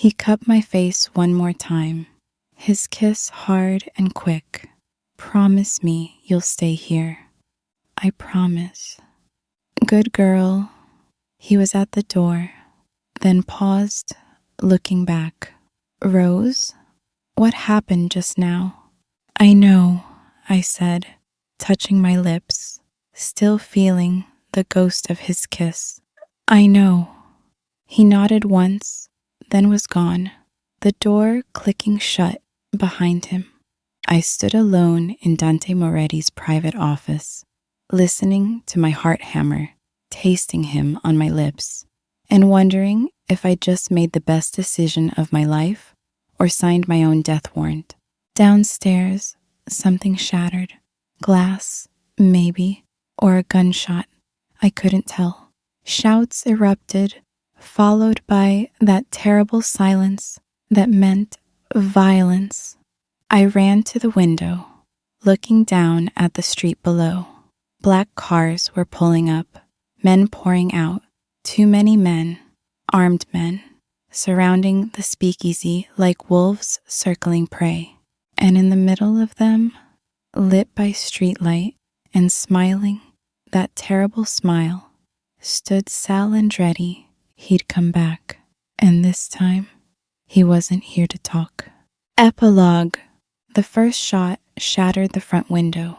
He cupped my face one more time, his kiss hard and quick. Promise me you'll stay here. I promise. Good girl. He was at the door, then paused, looking back. Rose? What happened just now? I know, I said, touching my lips, still feeling the ghost of his kiss. I know. He nodded once, then was gone, the door clicking shut behind him. I stood alone in Dante Moretti's private office, listening to my heart hammer, tasting him on my lips, and wondering if I just made the best decision of my life or signed my own death warrant. Downstairs, something shattered. Glass, maybe, or a gunshot. I couldn't tell. Shouts erupted, followed by that terrible silence that meant violence. I ran to the window, looking down at the street below. Black cars were pulling up, men pouring out, too many men, armed men, surrounding the speakeasy like wolves circling prey. And in the middle of them, lit by streetlight and smiling, that terrible smile, stood Sal Andretti. He'd come back, and this time, he wasn't here to talk. Epilogue. The first shot shattered the front window.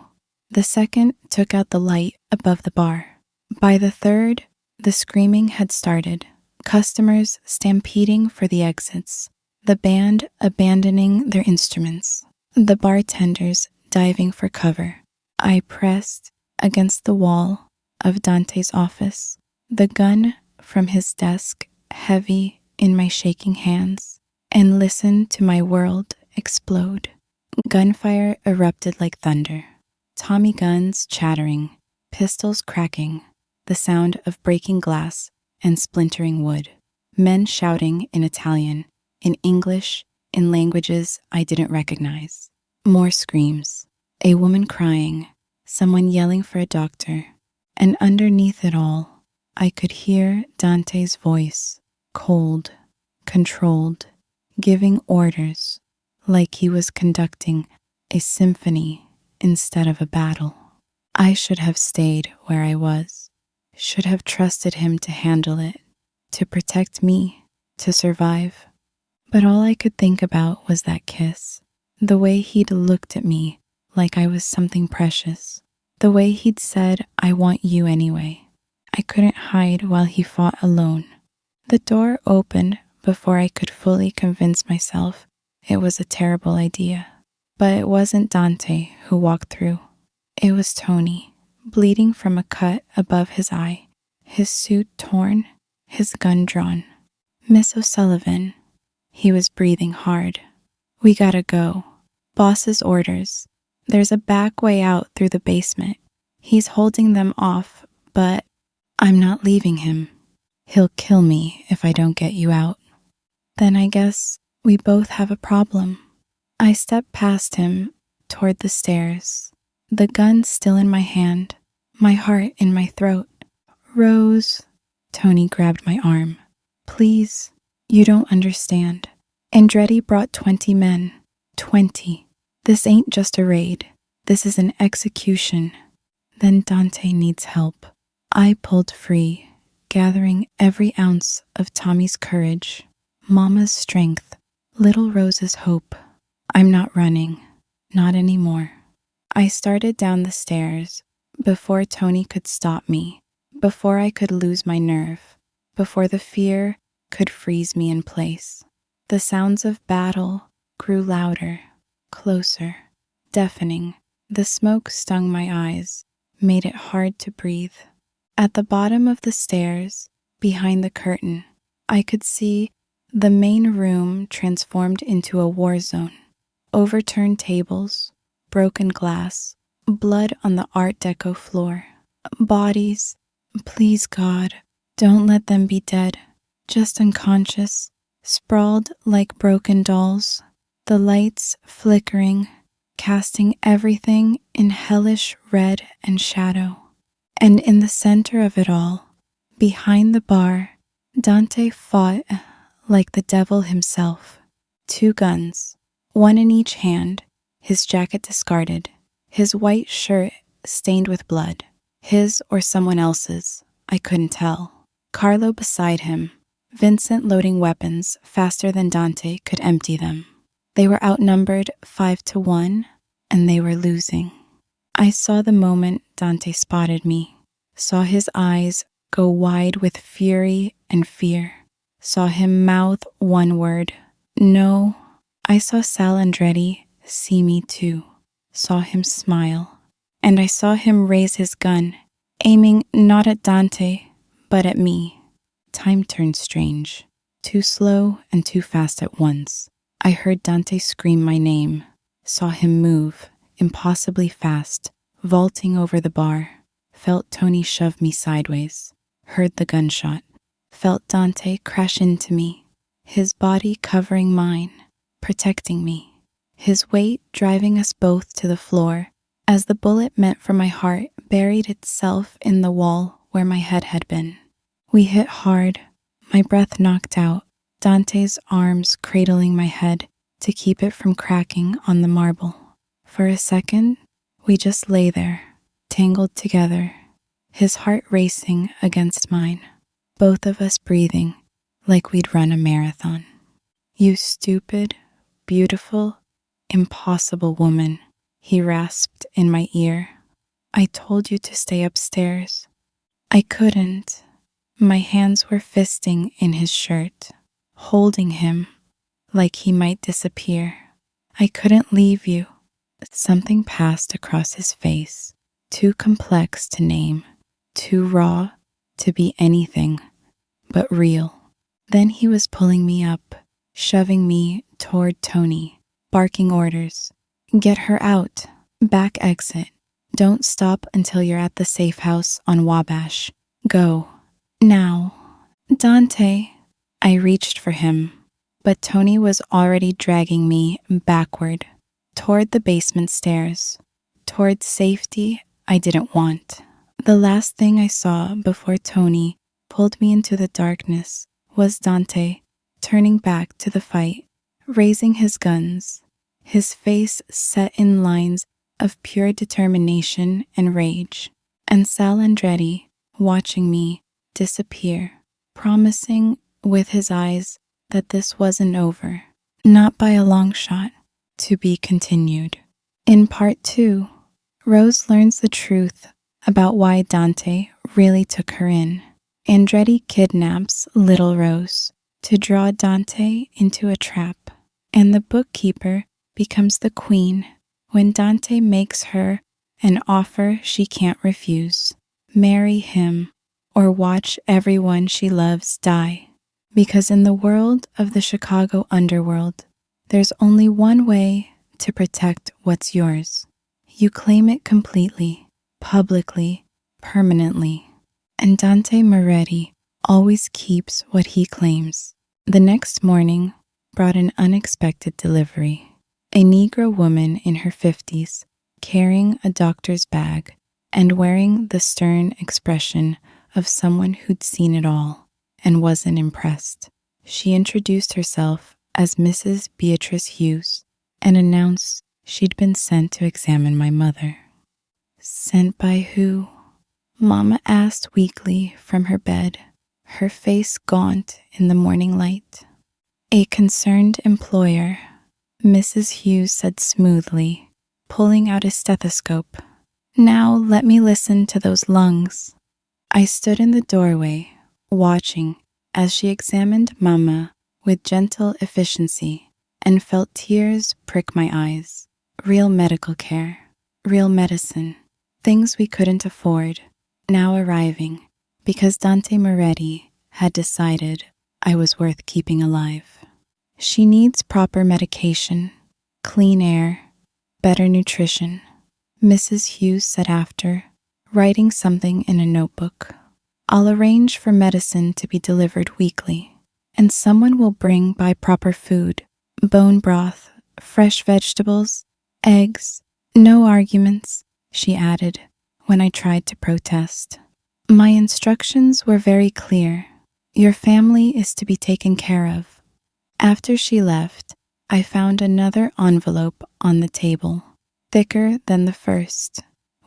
The second took out the light above the bar. By the third, the screaming had started, customers stampeding for the exits, the band abandoning their instruments, the bartenders diving for cover. I pressed against the wall of Dante's office, the gun from his desk heavy in my shaking hands, and listened to my world explode. Gunfire erupted like thunder, Tommy guns chattering, pistols cracking, the sound of breaking glass and splintering wood, men shouting in Italian, in English, in languages I didn't recognize. More screams, a woman crying, someone yelling for a doctor, and underneath it all, I could hear Dante's voice, cold, controlled, giving orders, like he was conducting a symphony instead of a battle. I should have stayed where I was, should have trusted him to handle it, to protect me, to survive. But all I could think about was that kiss, the way he'd looked at me like I was something precious, the way he'd said, I want you anyway. I couldn't hide while he fought alone. The door opened before I could fully convince myself it was a terrible idea. But it wasn't Dante who walked through. It was Tony, bleeding from a cut above his eye, his suit torn, his gun drawn. Miss O'Sullivan. He was breathing hard. We gotta go. Boss's orders. There's a back way out through the basement. He's holding them off, but I'm not leaving him. He'll kill me if I don't get you out. Then I guess we both have a problem. I stepped past him toward the stairs, the gun still in my hand, my heart in my throat. Rose, Tony grabbed my arm. Please, you don't understand. Andretti brought 20 men. 20. This ain't just a raid. This is an execution. Then Dante needs help. I pulled free, gathering every ounce of Tommy's courage, Mama's strength, little Rose's hope. I'm not running. Not anymore. I started down the stairs before Tony could stop me, before I could lose my nerve, before the fear could freeze me in place. The sounds of battle grew louder, closer, deafening. The smoke stung my eyes, made it hard to breathe. At the bottom of the stairs, behind the curtain, I could see the main room transformed into a war zone. Overturned tables, broken glass, blood on the Art Deco floor. Bodies, please God, don't let them be dead, just unconscious, sprawled like broken dolls, the lights flickering, casting everything in hellish red and shadow. And in the center of it all, behind the bar, Dante fought like the devil himself. 2 guns, one in each hand, his jacket discarded, his white shirt stained with blood. His or someone else's, I couldn't tell. Carlo beside him, Vincent loading weapons faster than Dante could empty them. They were outnumbered 5-1, and they were losing. I saw the moment Dante spotted me, saw his eyes go wide with fury and fear, saw him mouth one word, no. I saw Sal Andretti see me too, saw him smile, and I saw him raise his gun, aiming not at Dante, but at me. Time turned strange, too slow and too fast at once. I heard Dante scream my name, saw him move, impossibly fast, vaulting over the bar, felt Tony shove me sideways, heard the gunshot, felt Dante crash into me, his body covering mine, protecting me, his weight driving us both to the floor as the bullet meant for my heart buried itself in the wall where my head had been. We hit hard, my breath knocked out, Dante's arms cradling my head to keep it from cracking on the marble. For a second, we just lay there, tangled together, his heart racing against mine, both of us breathing like we'd run a marathon. You stupid, beautiful, impossible woman, he rasped in my ear. I told you to stay upstairs. I couldn't. My hands were fisting in his shirt, holding him like he might disappear. I couldn't leave you. Something passed across his face, too complex to name, too raw to be anything but real. Then he was pulling me up, shoving me toward Tony, barking orders. Get her out. Back exit. Don't stop until you're at the safe house on Wabash. Go. Now. Dante. I reached for him, but Tony was already dragging me backward, toward the basement stairs, toward safety I didn't want. The last thing I saw before Tony pulled me into the darkness was Dante turning back to the fight, raising his guns, his face set in lines of pure determination and rage, and Sal Andretti watching me disappear, promising with his eyes that this wasn't over, not by a long shot, to be continued. In part 2, Rose learns the truth about why Dante really took her in. Andretti kidnaps little Rose to draw Dante into a trap, and the bookkeeper becomes the queen when Dante makes her an offer she can't refuse. Marry him or watch everyone she loves die. Because in the world of the Chicago underworld, there's only one way to protect what's yours. You claim it completely, publicly, permanently. And Dante Moretti always keeps what he claims. The next morning brought an unexpected delivery. A Negro woman in her 50s, carrying a doctor's bag and wearing the stern expression of someone who'd seen it all and wasn't impressed. She introduced herself as Mrs. Beatrice Hughes and announced she'd been sent to examine my mother. Sent by who? Mama asked weakly from her bed, her face gaunt in the morning light. A concerned employer, Mrs. Hughes said smoothly, pulling out a stethoscope. Now let me listen to those lungs. I stood in the doorway, watching as she examined Mama with gentle efficiency and felt tears prick my eyes. Real medical care, real medicine, things we couldn't afford, now arriving because Dante Moretti had decided I was worth keeping alive. She needs proper medication, clean air, better nutrition, Mrs. Hughes said after, writing something in a notebook. I'll arrange for medicine to be delivered weekly, and someone will bring by proper food, bone broth, fresh vegetables, eggs, no arguments, she added when I tried to protest. My instructions were very clear. Your family is to be taken care of, After she left, I found another envelope on the table, thicker than the first,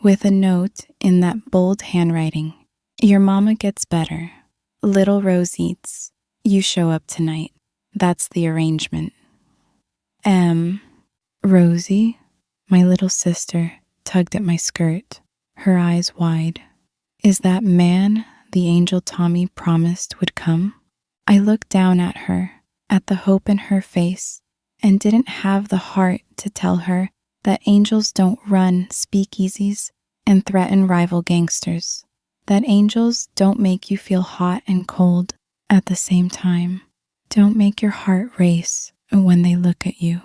with a note in that bold handwriting. Your mama gets better. Little Rose eats. You show up tonight. That's the arrangement. Rosie, my little sister, tugged at my skirt, her eyes wide. Is that man the angel Tommy promised would come? I looked down at her, at the hope in her face, and didn't have the heart to tell her that angels don't run speakeasies and threaten rival gangsters, that angels don't make you feel hot and cold at the same time, don't make your heart race when they look at you,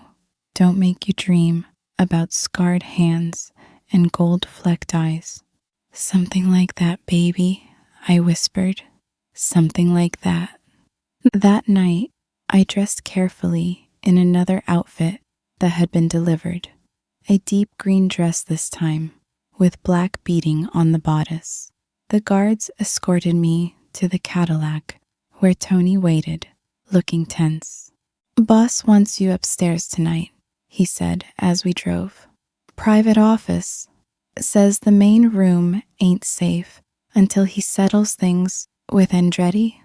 don't make you dream about scarred hands and gold-flecked eyes. Something like that, baby, I whispered. Something like that. That night, I dressed carefully in another outfit that had been delivered. A deep green dress this time, with black beading on the bodice. The guards escorted me to the Cadillac, where Tony waited, looking tense. Boss wants you upstairs tonight, he said as we drove. Private office. Says the main room ain't safe until he settles things with Andretti.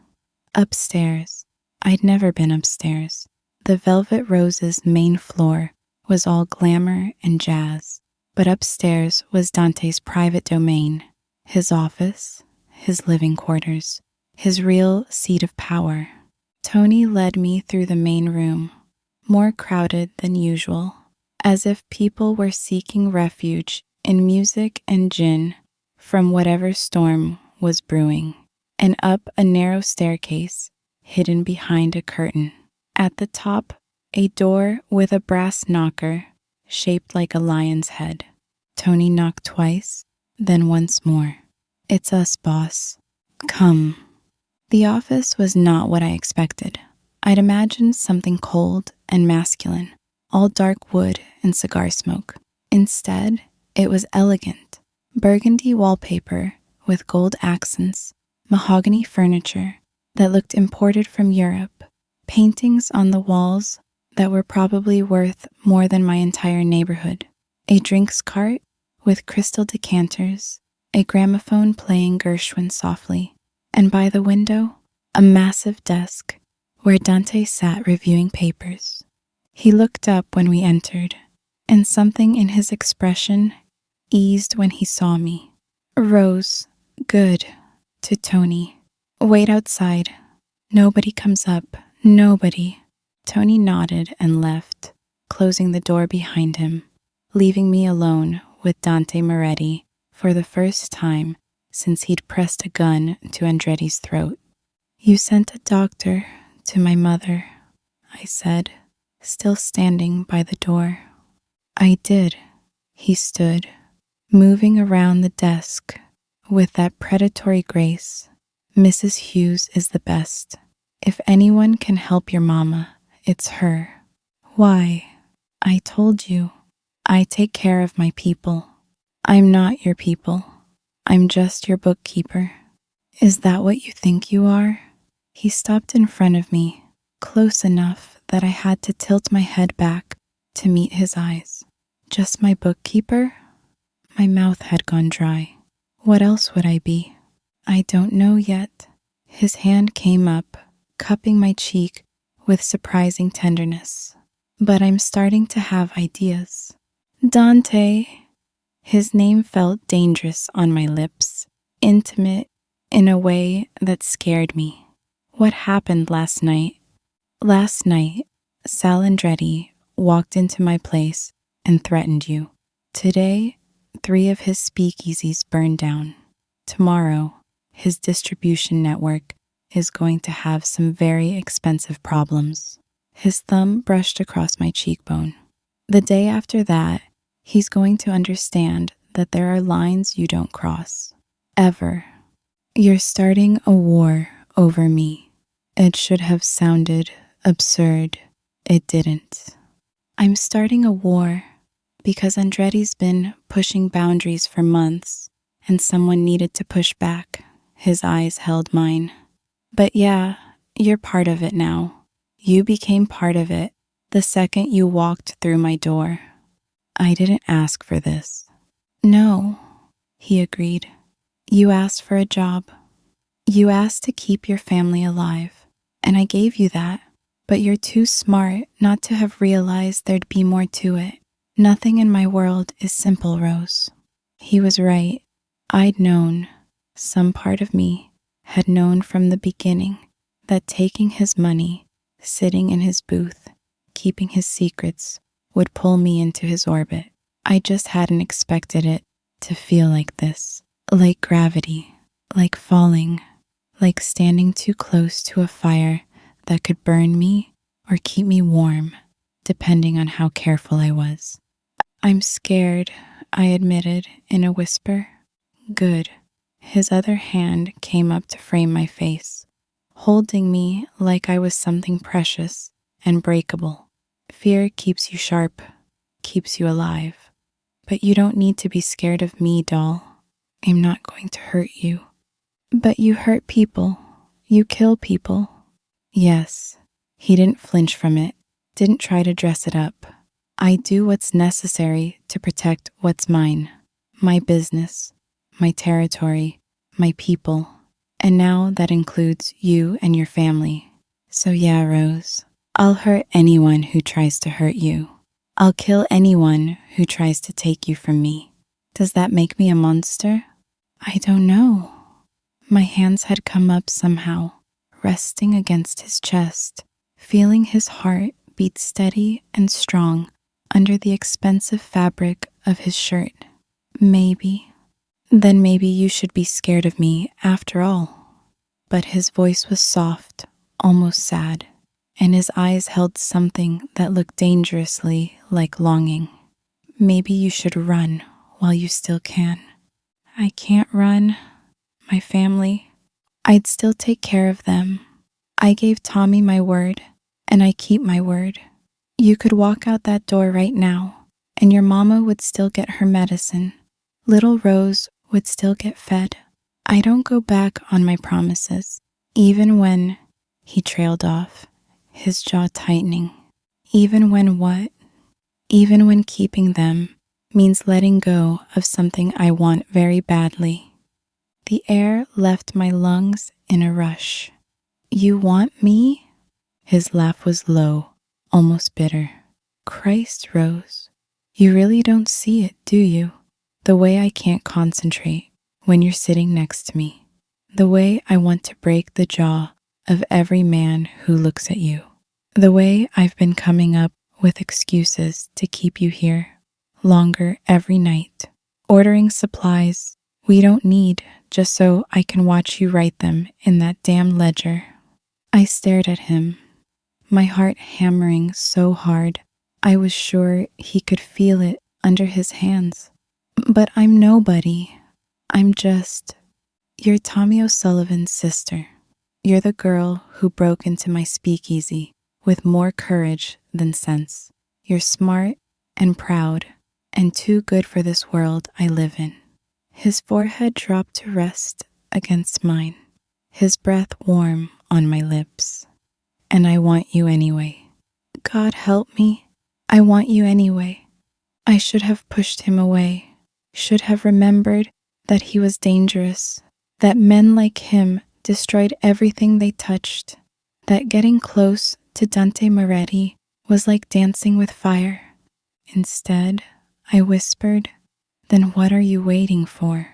Upstairs. I'd never been upstairs. The Velvet Rose's main floor was all glamour and jazz, but upstairs was Dante's private domain, his office, his living quarters, his real seat of power. Tony led me through the main room, more crowded than usual, as if people were seeking refuge in music and gin from whatever storm was brewing, and up a narrow staircase hidden behind a curtain. At the top, a door with a brass knocker shaped like a lion's head. Tony knocked twice, then once more. It's us, boss. Come. The office was not what I expected. I'd imagined something cold and masculine, all dark wood and cigar smoke. Instead, it was elegant, burgundy wallpaper with gold accents, mahogany furniture that looked imported from Europe, paintings on the walls that were probably worth more than my entire neighborhood, a drinks cart with crystal decanters, a gramophone playing Gershwin softly, and by the window, a massive desk where Dante sat reviewing papers. He looked up when we entered, and something in his expression eased when he saw me. Rose, good, to Tony. Wait outside. Nobody comes up. Nobody. Tony nodded and left, closing the door behind him, leaving me alone with Dante Moretti for the first time since he'd pressed a gun to Andretti's throat. You sent a doctor to my mother, I said, still standing by the door. I did. He stood, moving around the desk with that predatory grace. Mrs. Hughes is the best. If anyone can help your mama, it's her. Why? I told you. I take care of my people. I'm not your people. I'm just your bookkeeper. Is that what you think you are? He stopped in front of me, close enough that I had to tilt my head back to meet his eyes. Just my bookkeeper? My mouth had gone dry. What else would I be? I don't know yet. His hand came up, cupping my cheek with surprising tenderness. But I'm starting to have ideas. Dante. His name felt dangerous on my lips, intimate in a way that scared me. What happened last night? Last night, Sal Andretti walked into my place and threatened you. Today, 3 of his speakeasies burned down. Tomorrow, his distribution network is going to have some very expensive problems. His thumb brushed across my cheekbone. The day after that, he's going to understand that there are lines you don't cross. Ever. You're starting a war over me. It should have sounded absurd. It didn't. I'm starting a war because Andretti's been pushing boundaries for months, and someone needed to push back. His eyes held mine. But yeah, you're part of it now. You became part of it the second you walked through my door. I didn't ask for this. No, he agreed. You asked for a job. You asked to keep your family alive, and I gave you that. But you're too smart not to have realized there'd be more to it. Nothing in my world is simple, Rose. He was right. I'd known, some part of me had known from the beginning, that taking his money, sitting in his booth, keeping his secrets, would pull me into his orbit. I just hadn't expected it to feel like this. Like gravity, like falling, like standing too close to a fire that could burn me or keep me warm, depending on how careful I was. I'm scared, I admitted in a whisper. Good. His other hand came up to frame my face, holding me like I was something precious and breakable. Fear keeps you sharp, keeps you alive. But you don't need to be scared of me, doll. I'm not going to hurt you. But you hurt people. You kill people. Yes. He didn't flinch from it, didn't try to dress it up. I do what's necessary to protect what's mine. My business, my territory, my people. And now that includes you and your family. So yeah, Rose, I'll hurt anyone who tries to hurt you. I'll kill anyone who tries to take you from me. Does that make me a monster? I don't know. My hands had come up somehow, resting against his chest, feeling his heart beat steady and strong under the expensive fabric of his shirt. Maybe. Then maybe you should be scared of me after all. But his voice was soft, almost sad, and his eyes held something that looked dangerously like longing. Maybe you should run while you still can. I can't run. My family. I'd still take care of them. I gave Tommy my word, and I keep my word. You could walk out that door right now, and your mama would still get her medicine. Little Rose would still get fed. I don't go back on my promises, even when he trailed off, his jaw tightening. Even when what? Even when keeping them means letting go of something I want very badly. The air left my lungs in a rush. You want me? His laugh was low, almost bitter. Christ, Rose, you really don't see it, do you? The way I can't concentrate when you're sitting next to me. The way I want to break the jaw of every man who looks at you. The way I've been coming up with excuses to keep you here longer every night. Ordering supplies we don't need just so I can watch you write them in that damn ledger. I stared at him, my heart hammering so hard I was sure he could feel it under his hands. But I'm nobody. I'm just... You're Tommy O'Sullivan's sister. You're the girl who broke into my speakeasy with more courage than sense. You're smart and proud and too good for this world I live in. His forehead dropped to rest against mine, his breath warm on my lips. And I want you anyway. God help me. I want you anyway. I should have pushed him away, should have remembered that he was dangerous, that men like him destroyed everything they touched, that getting close to Dante Moretti was like dancing with fire. Instead, I whispered, "Then what are you waiting for?"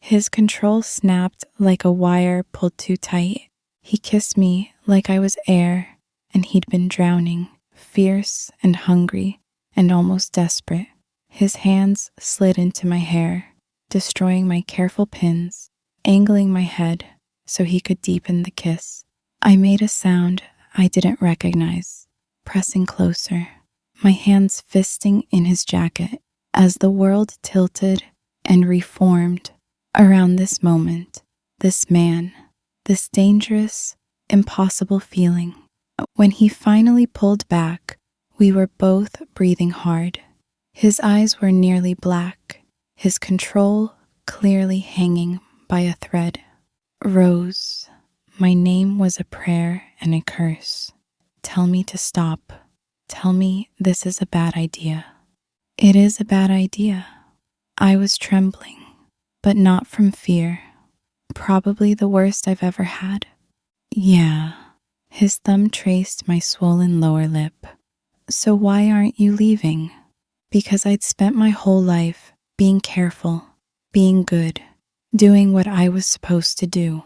His control snapped like a wire pulled too tight. He kissed me like I was air, and he'd been drowning, fierce and hungry and almost desperate. His hands slid into my hair, destroying my careful pins, angling my head so he could deepen the kiss. I made a sound I didn't recognize, pressing closer, my hands fisting in his jacket as the world tilted and reformed around this moment, this man, this dangerous, impossible feeling. When he finally pulled back, we were both breathing hard. His eyes were nearly black, his control clearly hanging by a thread. Rose. My name was a prayer and a curse. Tell me to stop. Tell me this is a bad idea. It is a bad idea. I was trembling, but not from fear. Probably the worst I've ever had. Yeah. His thumb traced my swollen lower lip. So why aren't you leaving? Because I'd spent my whole life being careful, being good, doing what I was supposed to do.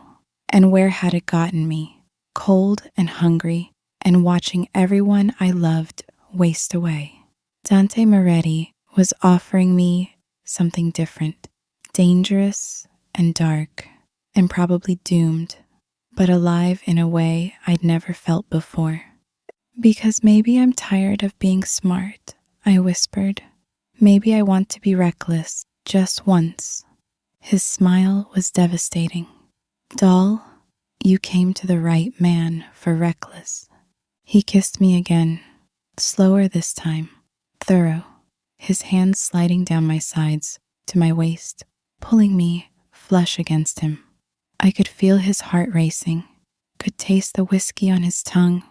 And where had it gotten me? Cold and hungry, and watching everyone I loved waste away. Dante Moretti was offering me something different, dangerous and dark, and probably doomed, but alive in a way I'd never felt before. Because maybe I'm tired of being smart, I whispered. Maybe I want to be reckless, just once. His smile was devastating. Doll, you came to the right man for reckless. He kissed me again, slower this time, thorough, his hands sliding down my sides to my waist, pulling me flush against him. I could feel his heart racing, could taste the whiskey on his tongue,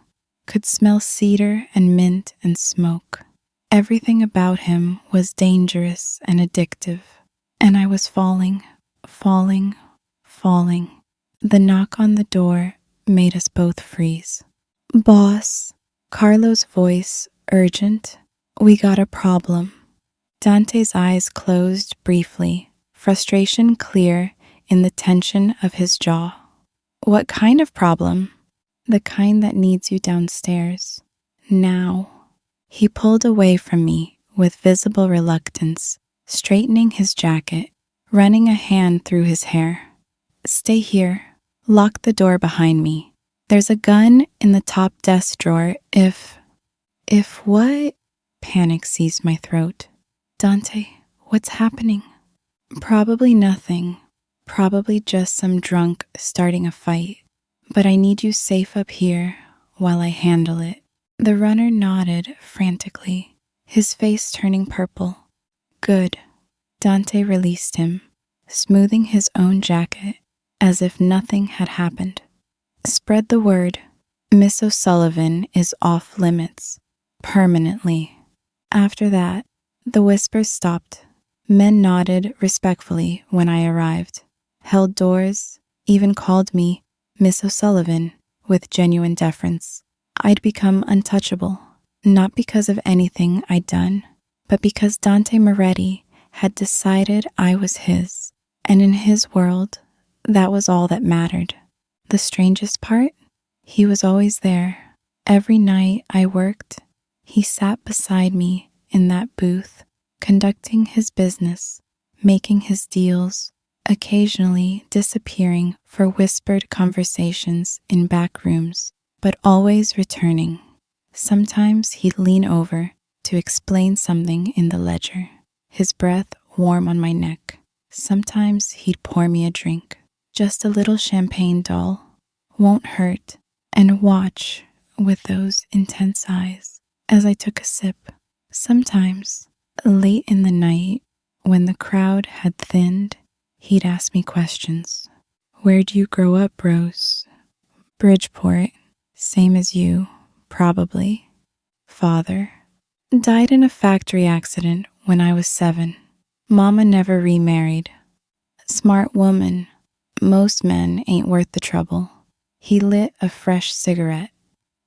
could smell cedar and mint and smoke. Everything about him was dangerous and addictive, and I was falling. The knock on the door made us both freeze. Boss, Carlo's voice, urgent. We got a problem. Dante's eyes closed briefly, frustration clear in the tension of his jaw. What kind of problem? The kind that needs you downstairs. Now. He pulled away from me with visible reluctance, straightening his jacket, running a hand through his hair. Stay here. Lock the door behind me. There's a gun in the top desk drawer if what? Panic seized my throat. Dante, what's happening? Probably nothing. Probably just some drunk starting a fight. But I need you safe up here while I handle it. The runner nodded frantically, his face turning purple. Good. Dante released him, smoothing his own jacket as if nothing had happened. Spread the word. Miss O'Sullivan is off limits. Permanently. After that, the whispers stopped. Men nodded respectfully when I arrived, held doors, even called me Miss O'Sullivan with genuine deference. I'd become untouchable, not because of anything I'd done, but because Dante Moretti had decided I was his, and in his world, that was all that mattered. The strangest part? He was always there. Every night I worked, he sat beside me in that booth, conducting his business, making his deals, occasionally disappearing for whispered conversations in back rooms, but always returning. Sometimes he'd lean over to explain something in the ledger, his breath warm on my neck. Sometimes he'd pour me a drink, just a little champagne, doll. Won't hurt, and watch with those intense eyes as I took a sip. Sometimes, late in the night, when the crowd had thinned, he'd ask me questions. Where'd you grow up, Rose? Bridgeport, same as you, probably. Father died in a factory accident when I was 7. Mama never remarried. Smart woman. Most men ain't worth the trouble. He lit a fresh cigarette.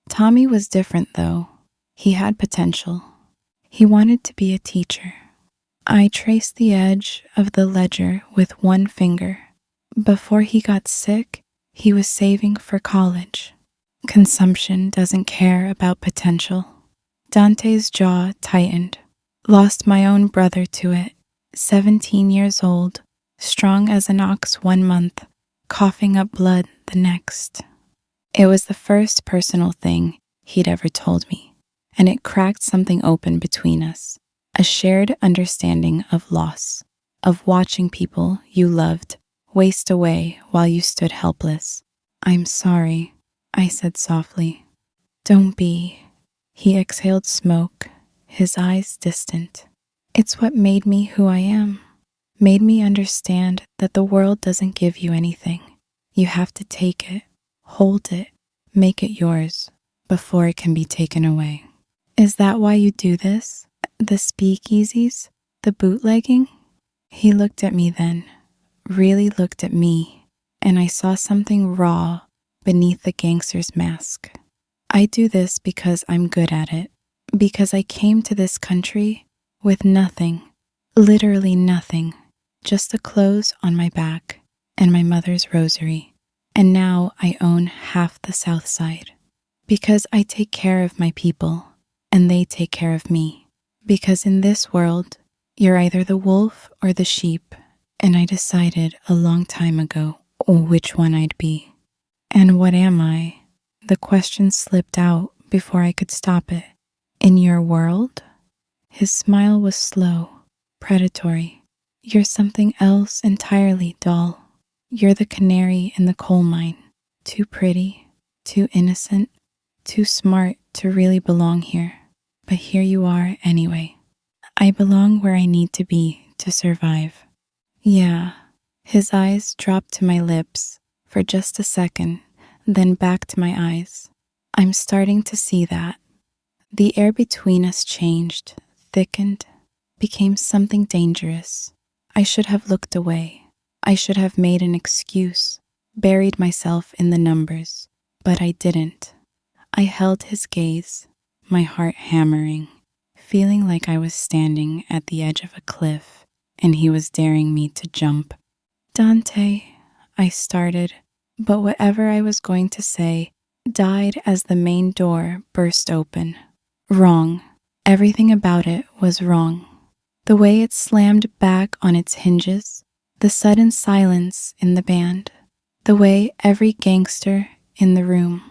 Tommy was different, though. He had potential. He wanted to be a teacher. I traced the edge of the ledger with one finger. Before he got sick, he was saving for college. Consumption doesn't care about potential. Dante's jaw tightened. Lost my own brother to it. 17 years old, strong as an ox 1 month, coughing up blood the next. It was the first personal thing he'd ever told me, and it cracked something open between us, a shared understanding of loss, of watching people you loved waste away while you stood helpless. I'm sorry, I said softly. Don't be. He exhaled smoke, his eyes distant. It's what made me who I am, made me understand that the world doesn't give you anything. You have to take it, hold it, make it yours. before it can be taken away. Is that why you do this? The speakeasies? The bootlegging? He looked at me then, really looked at me, and I saw something raw beneath the gangster's mask. I do this because I'm good at it, because I came to this country with nothing, literally nothing, just the clothes on my back and my mother's rosary, and now I own half the South Side. Because I take care of my people, and they take care of me. Because in this world, you're either the wolf or the sheep, and I decided a long time ago which one I'd be. And what am I? The question slipped out before I could stop it. In your world? His smile was slow, predatory. You're something else entirely, doll. You're the canary in the coal mine. Too pretty, too innocent, too smart to really belong here. But here you are anyway. I belong where I need to be to survive. Yeah. His eyes dropped to my lips for just a second, then back to my eyes. I'm starting to see that. The air between us changed, thickened, became something dangerous. I should have looked away. I should have made an excuse, buried myself in the numbers, but I didn't. I held his gaze, my heart hammering, feeling like I was standing at the edge of a cliff and he was daring me to jump. Dante, I started, but whatever I was going to say died as the main door burst open. Wrong. Everything about it was wrong. The way it slammed back on its hinges, the sudden silence in the band, the way every gangster in the room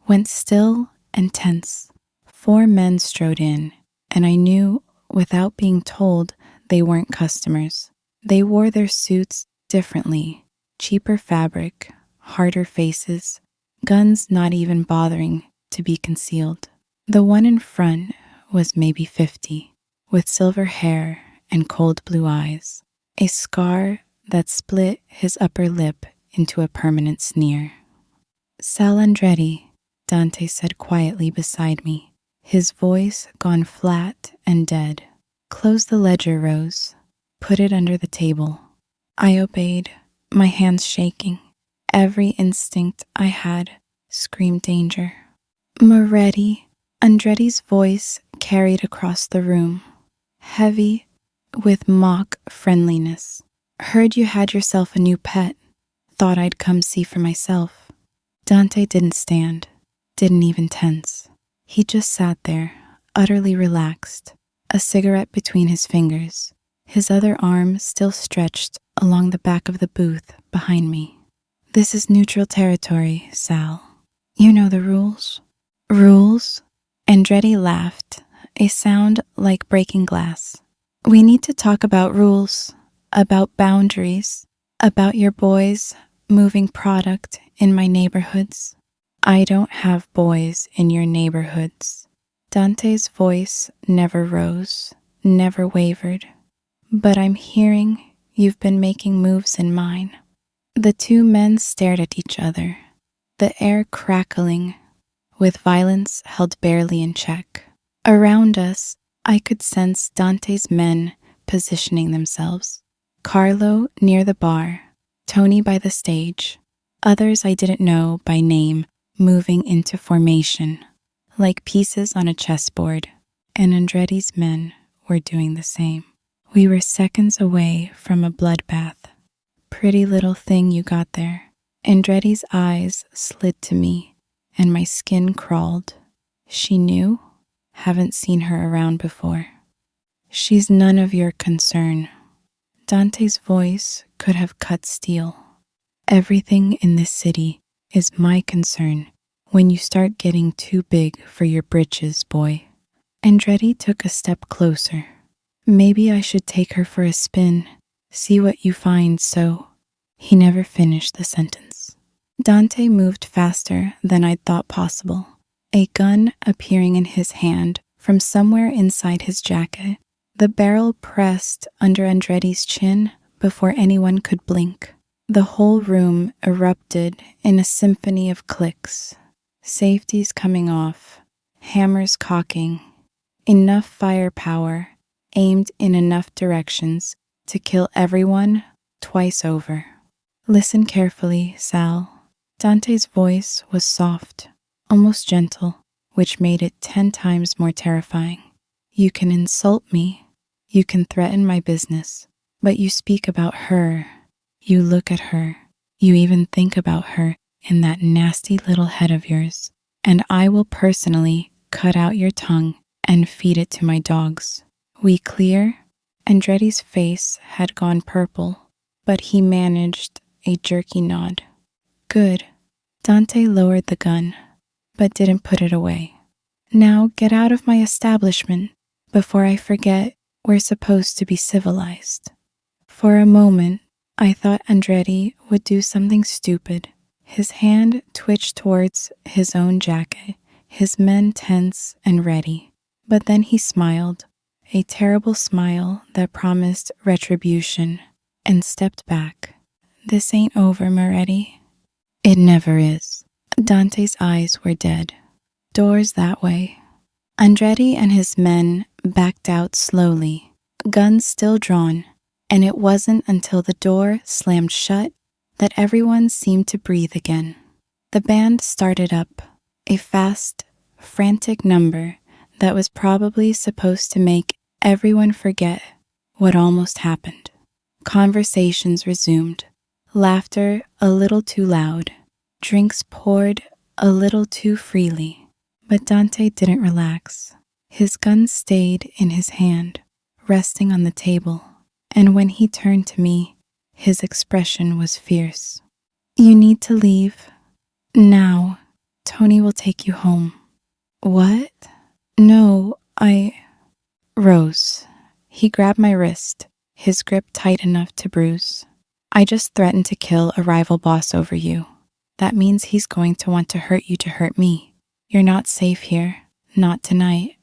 went still and tense. 4 men strode in, and I knew without being told they weren't customers. They wore their suits differently, cheaper fabric, harder faces, guns not even bothering to be concealed. The one in front was maybe 50, with silver hair and cold blue eyes, a scar that split his upper lip into a permanent sneer. Sal Andretti, Dante said quietly beside me, his voice gone flat and dead. Close the ledger, Rose. Put it under the table. I obeyed, my hands shaking. Every instinct I had screamed danger. Moretti, Andretti's voice carried across the room, heavy with mock friendliness. Heard you had yourself a new pet. Thought I'd come see for myself. Dante didn't stand, didn't even tense. He just sat there, utterly relaxed, a cigarette between his fingers, his other arm still stretched along the back of the booth behind me. This is neutral territory, Sal. You know the rules. Rules? Andretti laughed, a sound like breaking glass. We need to talk about rules, about boundaries, about your boys moving product in my neighborhoods. I don't have boys in your neighborhoods. Dante's voice never rose, never wavered. But I'm hearing you've been making moves in mine. The 2 men stared at each other, the air crackling, with violence held barely in check. Around us, I could sense Dante's men positioning themselves. Carlo near the bar, Tony by the stage, others I didn't know by name moving into formation, like pieces on a chessboard, and Andretti's men were doing the same. We were seconds away from a bloodbath. Pretty little thing you got there. Andretti's eyes slid to me, and my skin crawled. She knew? Haven't seen her around before. She's none of your concern. Dante's voice could have cut steel. Everything in this city is my concern when you start getting too big for your britches, boy. Andretti took a step closer. Maybe I should take her for a spin, see what you find, so... He never finished the sentence. Dante moved faster than I'd thought possible, a gun appearing in his hand from somewhere inside his jacket, the barrel pressed under Andretti's chin before anyone could blink. The whole room erupted in a symphony of clicks. Safety's coming off, hammers cocking, enough firepower aimed in enough directions to kill everyone twice over. Listen carefully, Sal. Dante's voice was soft, almost gentle, which made it 10 times more terrifying. You can insult me, you can threaten my business, but you speak about her, you look at her, you even think about her in that nasty little head of yours, and I will personally cut out your tongue and feed it to my dogs. We clear? Andretti's face had gone purple, but he managed a jerky nod. Good. Dante lowered the gun, but didn't put it away. Now get out of my establishment before I forget we're supposed to be civilized. For a moment, I thought Andretti would do something stupid. His hand twitched towards his own jacket, his men tense and ready. But then he smiled, a terrible smile that promised retribution, and stepped back. This ain't over, Moretti. It never is. Dante's eyes were dead. Doors that way. Andretti and his men backed out slowly, guns still drawn, and it wasn't until the door slammed shut that everyone seemed to breathe again. The band started up, a fast, frantic number that was probably supposed to make everyone forget what almost happened. Conversations resumed, laughter a little too loud, drinks poured a little too freely. But Dante didn't relax. His gun stayed in his hand, resting on the table, and when he turned to me, his expression was fierce. You need to leave. Now. Tony will take you home. What? No, Rose. He grabbed my wrist, his grip tight enough to bruise. I just threatened to kill a rival boss over you. That means he's going to want to hurt you to hurt me. You're not safe here. Not tonight.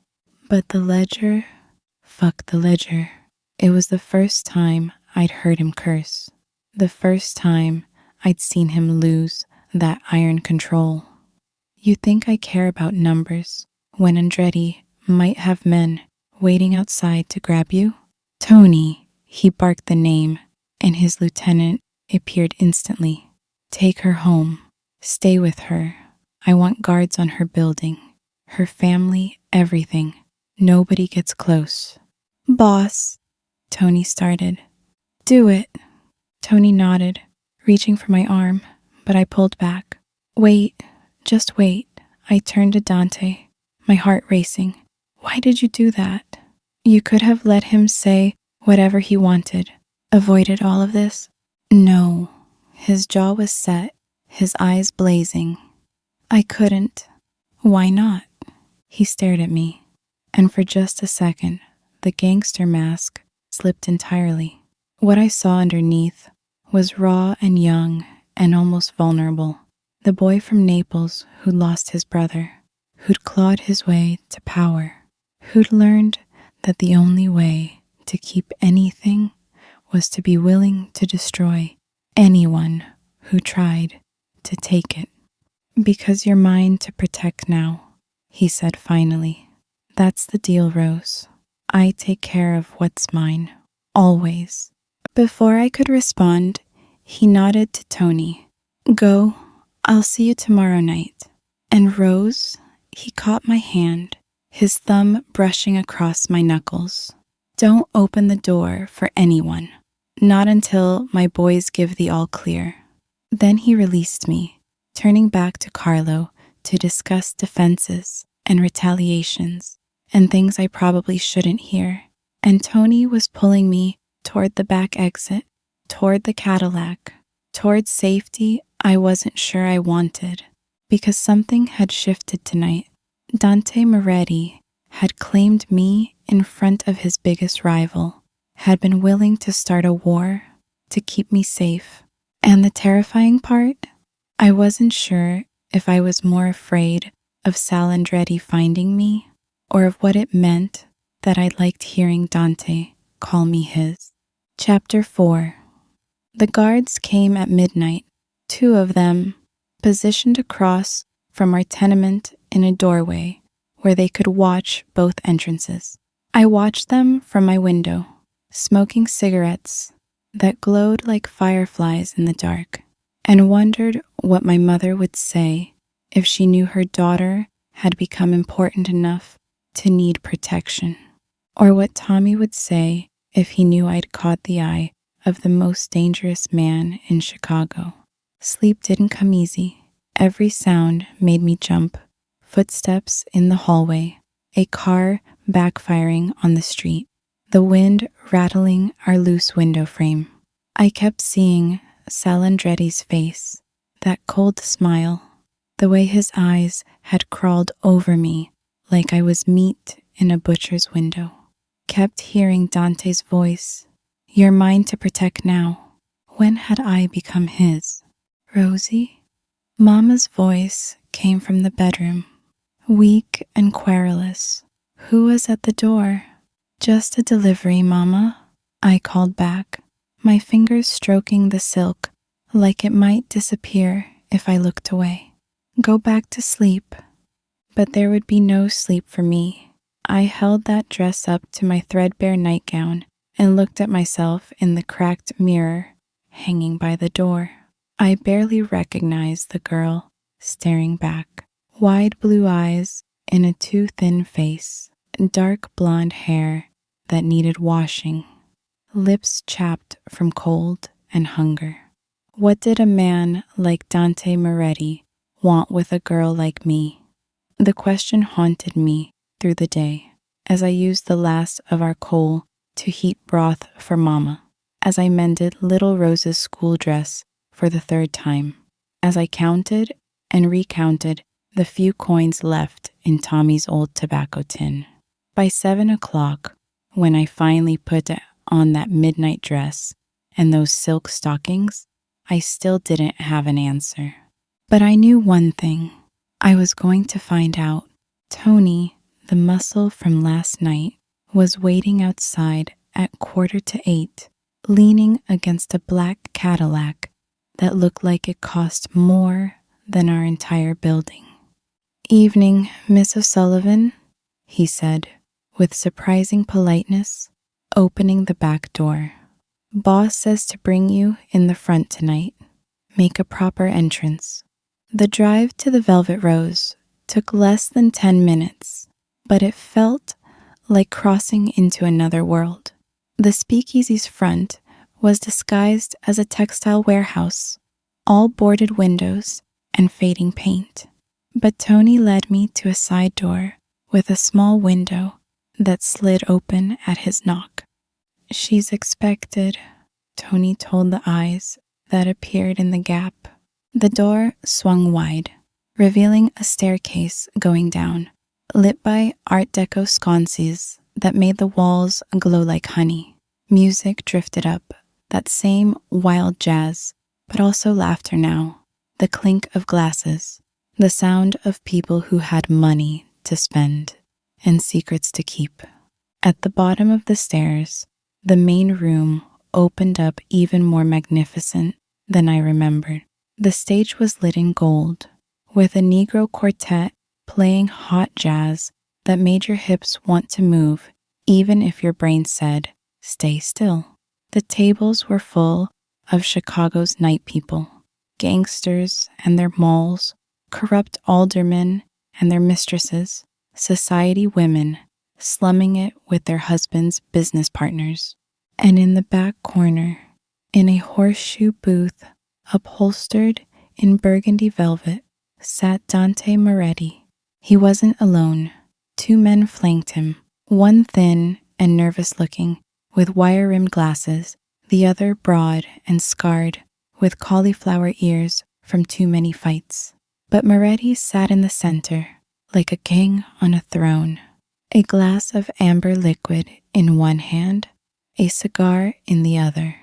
But the ledger? Fuck the ledger. It was the first time I'd heard him curse. The first time I'd seen him lose that iron control. You think I care about numbers when Andretti might have men waiting outside to grab you? Tony, he barked the name, and his lieutenant appeared instantly. Take her home. Stay with her. I want guards on her building, her family, everything. Nobody gets close. Boss, Tony started. Do it. Tony nodded, reaching for my arm, but I pulled back. Wait, just wait. I turned to Dante, my heart racing. Why did you do that? You could have let him say whatever he wanted, avoided all of this. No. His jaw was set, his eyes blazing. I couldn't. Why not? He stared at me, and for just a second, the gangster mask slipped entirely. What I saw underneath was raw and young and almost vulnerable. The boy from Naples who'd lost his brother, who'd clawed his way to power, who'd learned that the only way to keep anything was to be willing to destroy anyone who tried to take it. Because you're mine to protect now, he said finally. That's the deal, Rose. I take care of what's mine, always. Before I could respond, he nodded to Tony. Go, I'll see you tomorrow night. And Rose, he caught my hand, his thumb brushing across my knuckles. Don't open the door for anyone, not until my boys give the all clear. Then he released me, turning back to Carlo to discuss defenses and retaliations and things I probably shouldn't hear. And Tony was pulling me toward the back exit, toward the Cadillac, toward safety I wasn't sure I wanted, because something had shifted tonight. Dante Moretti had claimed me in front of his biggest rival, had been willing to start a war to keep me safe. And the terrifying part? I wasn't sure if I was more afraid of Sal Andretti finding me or of what it meant that I liked hearing Dante call me his. Chapter 4. The guards came at midnight, 2 of them positioned across from our tenement in a doorway where they could watch both entrances. I watched them from my window, smoking cigarettes that glowed like fireflies in the dark, and wondered what my mother would say if she knew her daughter had become important enough to need protection, or what Tommy would say if he knew I'd caught the eye of the most dangerous man in Chicago. Sleep didn't come easy. Every sound made me jump. Footsteps in the hallway, a car backfiring on the street, the wind rattling our loose window frame. I kept seeing Salandretti's face, that cold smile, the way his eyes had crawled over me like I was meat in a butcher's window. Kept hearing Dante's voice, "You're mine to protect now." When had I become his? Rosie? Mama's voice came from the bedroom, weak and querulous. Who was at the door? "Just a delivery, Mama," I called back, my fingers stroking the silk like it might disappear if I looked away. "Go back to sleep." But there would be no sleep for me. I held that dress up to my threadbare nightgown and looked at myself in the cracked mirror hanging by the door. I barely recognized the girl staring back. Wide blue eyes in a too thin face, dark blonde hair that needed washing, lips chapped from cold and hunger. What did a man like Dante Moretti want with a girl like me? The question haunted me through the day as I used the last of our coal to heat broth for Mama, as I mended little Rose's school dress for the third time, as I counted and recounted the few coins left in Tommy's old tobacco tin. By 7 o'clock, when I finally put on that midnight dress and those silk stockings, I still didn't have an answer. But I knew one thing. I was going to find out. Tony, the muscle from last night, was waiting outside at 7:45, leaning against a black Cadillac that looked like it cost more than our entire building. "Evening, Miss O'Sullivan," he said, with surprising politeness, opening the back door. "Boss says to bring you in the front tonight. Make a proper entrance." The drive to the Velvet Rose took less than 10 minutes, but it felt like crossing into another world. The Speakeasy's front was disguised as a textile warehouse, all boarded windows and fading paint. But Tony led me to a side door with a small window that slid open at his knock. "She's expected," Tony told the eyes that appeared in the gap. The door swung wide, revealing a staircase going down, lit by Art Deco sconces that made the walls glow like honey. Music drifted up, that same wild jazz, but also laughter now, the clink of glasses, the sound of people who had money to spend and secrets to keep. At the bottom of the stairs, the main room opened up even more magnificent than I remembered. The stage was lit in gold, with a Negro quartet playing hot jazz that made your hips want to move, even if your brain said, "Stay still." The tables were full of Chicago's night people, gangsters and their moles, corrupt aldermen and their mistresses, society women slumming it with their husbands' business partners. And in the back corner, in a horseshoe booth upholstered in burgundy velvet, sat Dante Moretti. He wasn't alone. 2 men flanked him, one thin and nervous-looking, with wire-rimmed glasses, the other broad and scarred, with cauliflower ears from too many fights. But Moretti sat in the center, like a king on a throne, a glass of amber liquid in one hand, a cigar in the other.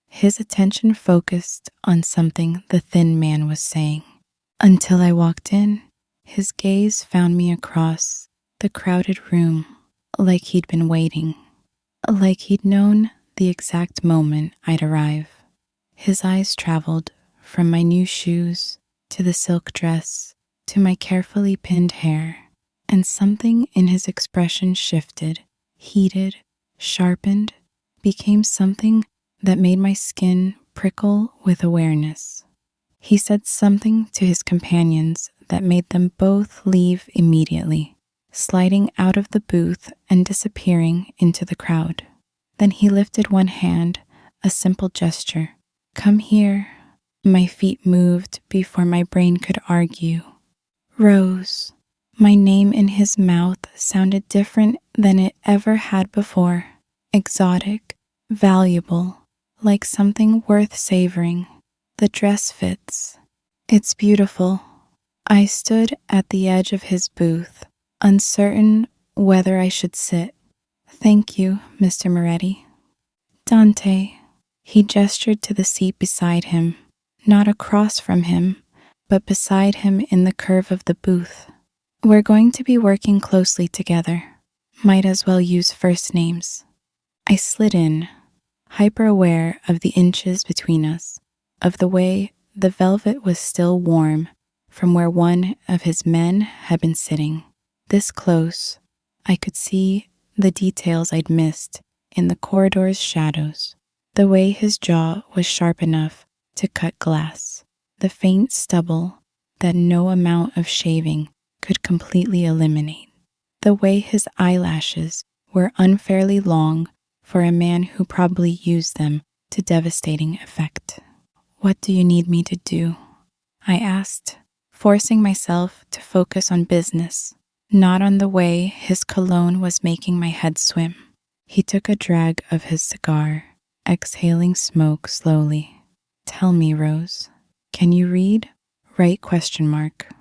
His attention focused on something the thin man was saying. Until I walked in, his gaze found me across the crowded room, like he'd been waiting, like he'd known the exact moment I'd arrive. His eyes traveled from my new shoes to the silk dress to my carefully pinned hair, and something in his expression shifted, heated, sharpened, became something that made my skin prickle with awareness. He said something to his companions that made them both leave immediately, sliding out of the booth and disappearing into the crowd. Then he lifted one hand, a simple gesture. "Come here." My feet moved before my brain could argue. Rose. My name in his mouth sounded different than it ever had before. Exotic, valuable, like something worth savoring. The dress fits. It's beautiful. I stood at the edge of his booth, uncertain whether I should sit. "Thank you, Mr. Moretti." "Dante." He gestured to the seat beside him, not across from him, but beside him in the curve of the booth. "We're going to be working closely together. Might as well use first names." I slid in, hyper-aware of the inches between us, of the way the velvet was still warm from where one of his men had been sitting. This close, I could see the details I'd missed in the corridor's shadows, the way his jaw was sharp enough to cut glass, the faint stubble that no amount of shaving could completely eliminate, the way his eyelashes were unfairly long for a man who probably used them to devastating effect. "What do you need me to do?" I asked, forcing myself to focus on business, not on the way his cologne was making my head swim. He took a drag of his cigar, exhaling smoke slowly. "Tell me, Rose, can you read?" Right question mark.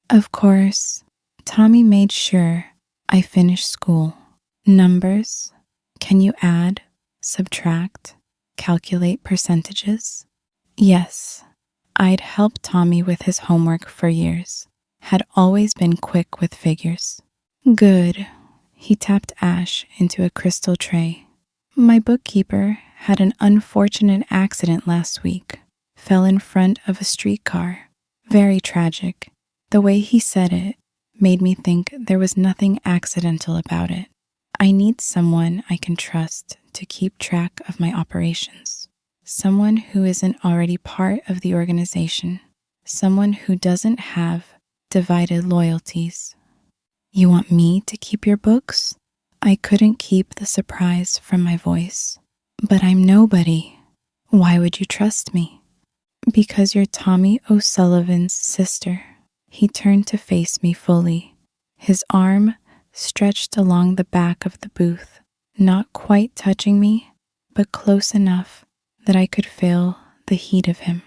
Of course, Tommy made sure I finished school. Numbers? Can you add, subtract, calculate percentages? Yes, I'd helped Tommy with his homework for years, had always been quick with figures. Good. He tapped ash into a crystal tray. "My bookkeeper had an unfortunate accident last week, fell in front of a streetcar. Very tragic." The way he said it made me think there was nothing accidental about it. I need someone I can trust to keep track of my operations. Someone who isn't already part of the organization. Someone who doesn't have divided loyalties. "You want me to keep your books?" I couldn't keep the surprise from my voice. "But I'm nobody. Why would you trust me?" "Because you're Tommy O'Sullivan's sister." He turned to face me fully, his arm stretched along the back of the booth, not quite touching me, but close enough that I could feel the heat of him.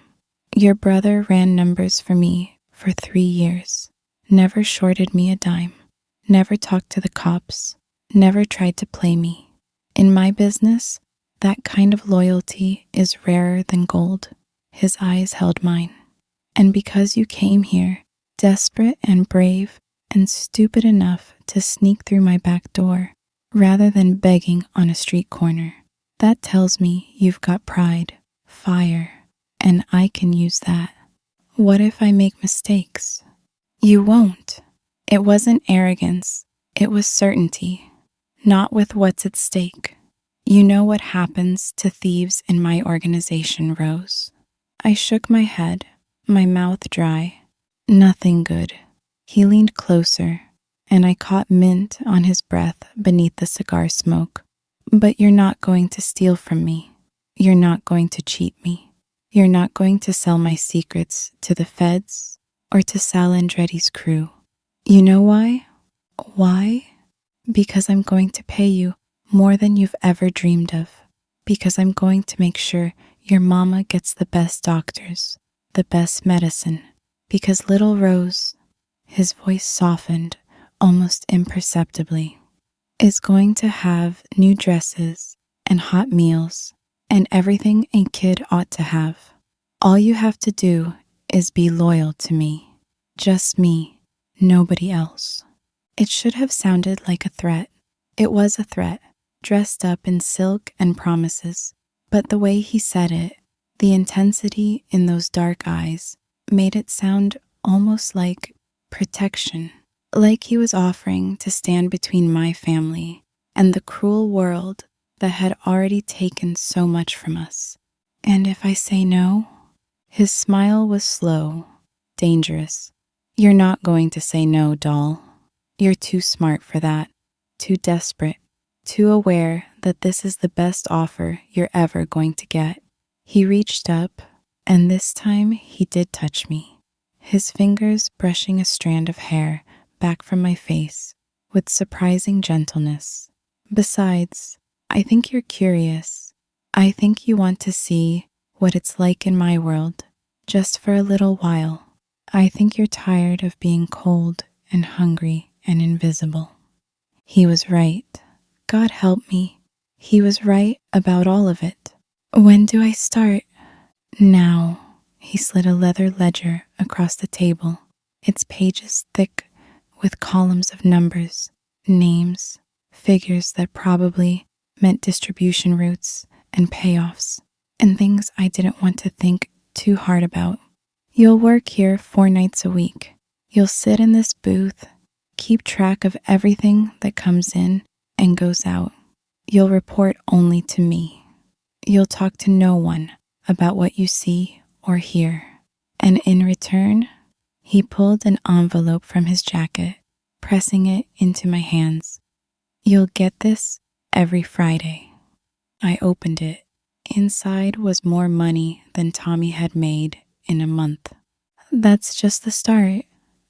"Your brother ran numbers for me for 3 years, never shorted me a dime, never talked to the cops, never tried to play me. In my business, that kind of loyalty is rarer than gold." His eyes held mine. "And because you came here, desperate and brave and stupid enough to sneak through my back door rather than begging on a street corner, that tells me you've got pride, fire, and I can use that. What if I make mistakes?" "You won't." It wasn't arrogance, it was certainty, not with what's at stake. "You know what happens to thieves in my organization, Rose." I shook my head, my mouth dry. "Nothing good." He leaned closer, and I caught mint on his breath beneath the cigar smoke. "But you're not going to steal from me. You're not going to cheat me. You're not going to sell my secrets to the feds or to Sal Andretti's crew. You know why? Why? Because I'm going to pay you more than you've ever dreamed of. Because I'm going to make sure your mama gets the best doctors, the best medicine. Because little Rose," his voice softened almost imperceptibly, "is going to have new dresses and hot meals and everything a kid ought to have. All you have to do is be loyal to me. Just me, nobody else." It should have sounded like a threat. It was a threat, dressed up in silk and promises. But the way he said it, the intensity in those dark eyes, made it sound almost like protection, like he was offering to stand between my family and the cruel world that had already taken so much from us. And if I say no? His smile was slow, dangerous. You're not going to say no, doll. You're too smart for that, too desperate, too aware that this is the best offer you're ever going to get. He reached up, and this time he did touch me, his fingers brushing a strand of hair back from my face with surprising gentleness. Besides, I think you're curious. I think you want to see what it's like in my world, just for a little while. I think you're tired of being cold and hungry and invisible. He was right. God help me. He was right about all of it. When do I start? Now. He slid a leather ledger across the table, its pages thick with columns of numbers, names, figures that probably meant distribution routes and payoffs, and things I didn't want to think too hard about. You'll work here 4 nights a week. You'll sit in this booth, keep track of everything that comes in and goes out. You'll report only to me. You'll talk to no one about what you see or hear. And in return, he pulled an envelope from his jacket, pressing it into my hands. You'll get this every Friday. I opened it. Inside was more money than Tommy had made in a month. That's just the start,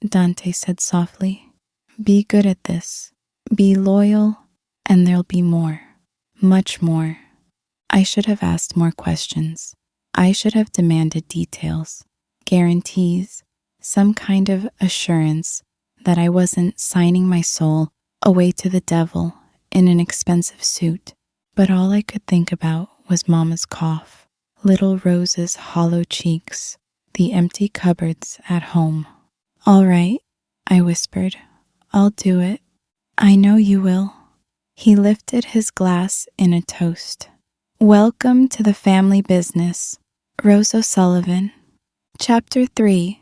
Dante said softly. Be good at this. Be loyal, and there'll be more. Much more. I should have asked more questions. I should have demanded details, guarantees, some kind of assurance that I wasn't signing my soul away to the devil in an expensive suit. But all I could think about was Mama's cough, little Rose's hollow cheeks, the empty cupboards at home. All right, I whispered. I'll do it. I know you will. He lifted his glass in a toast. Welcome to the family business. Rose O'Sullivan. Chapter 3.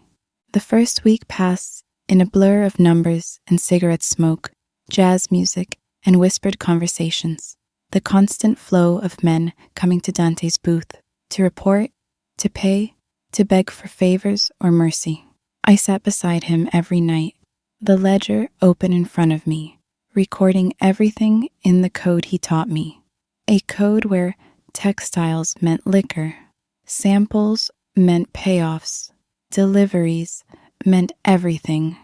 The first week passed in a blur of numbers and cigarette smoke, jazz music, and whispered conversations. The constant flow of men coming to Dante's booth to report, to pay, to beg for favors or mercy. I sat beside him every night, the ledger open in front of me, recording everything in the code he taught me. A code where textiles meant liquor, samples meant payoffs, deliveries meant everything,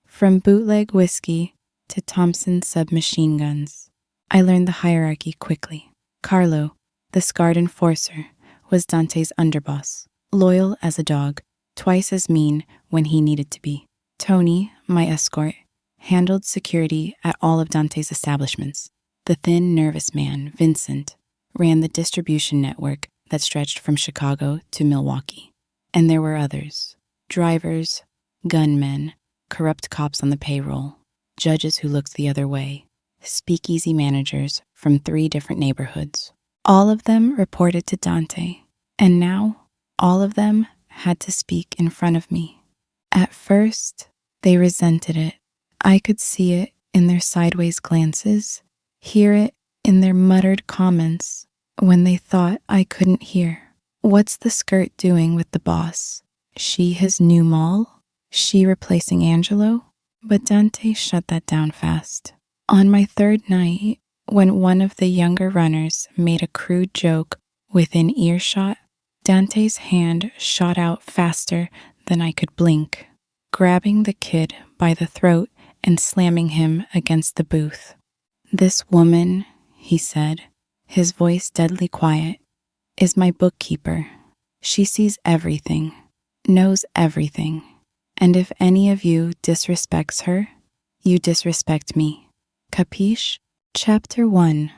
from bootleg whiskey to Thompson submachine guns. I learned the hierarchy quickly. Carlo, the scarred enforcer, was Dante's underboss, loyal as a dog, twice as mean when he needed to be. Tony, my escort, handled security at all of Dante's establishments. The thin, nervous man, Vincent, ran the distribution network that stretched from Chicago to Milwaukee. And there were others: drivers, gunmen, corrupt cops on the payroll, judges who looked the other way, speakeasy managers from 3 different neighborhoods. All of them reported to Dante, and now all of them had to speak in front of me. At first, they resented it. I could see it in their sideways glances, hear it in their muttered comments when they thought I couldn't hear. What's the skirt doing with the boss? She his new mall? She replacing Angelo? But Dante shut that down fast. On my 3rd night, when one of the younger runners made a crude joke within earshot, Dante's hand shot out faster than I could blink, grabbing the kid by the throat and slamming him against the booth. This woman, he said, his voice deadly quiet, is my bookkeeper. She sees everything, knows everything, and if any of you disrespects her, you disrespect me. Capiche? Chapter 1.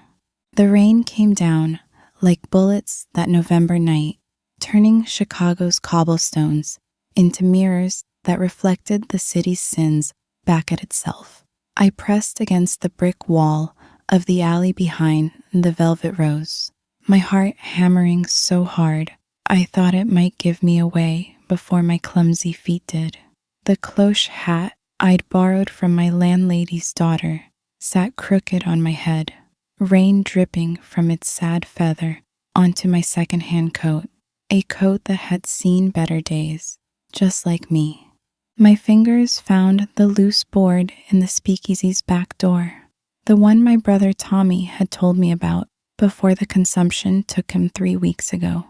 The rain came down like bullets that November night, turning Chicago's cobblestones into mirrors that reflected the city's sins back at itself. I pressed against the brick wall of the alley behind the Velvet Rose, my heart hammering so hard I thought it might give me away before my clumsy feet did. The cloche hat I'd borrowed from my landlady's daughter sat crooked on my head, rain dripping from its sad feather onto my second-hand coat, a coat that had seen better days, just like me. My fingers found the loose board in the Speakeasy's back door, the one my brother Tommy had told me about before the consumption took him 3 weeks ago.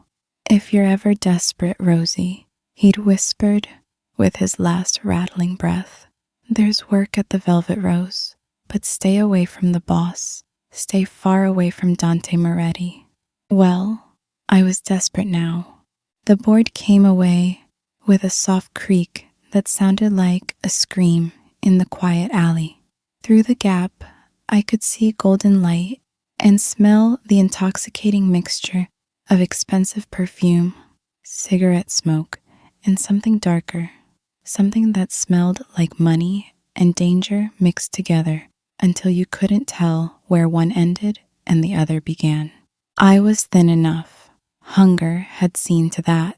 "If you're ever desperate, Rosie," he'd whispered with his last rattling breath, "there's work at the Velvet Rose, but stay away from the boss. Stay far away from Dante Moretti." Well, I was desperate now. The board came away with a soft creak that sounded like a scream in the quiet alley. Through the gap, I could see golden light and smell the intoxicating mixture of expensive perfume, cigarette smoke, and something darker, something that smelled like money and danger mixed together until you couldn't tell where one ended and the other began. I was thin enough. Hunger had seen to that.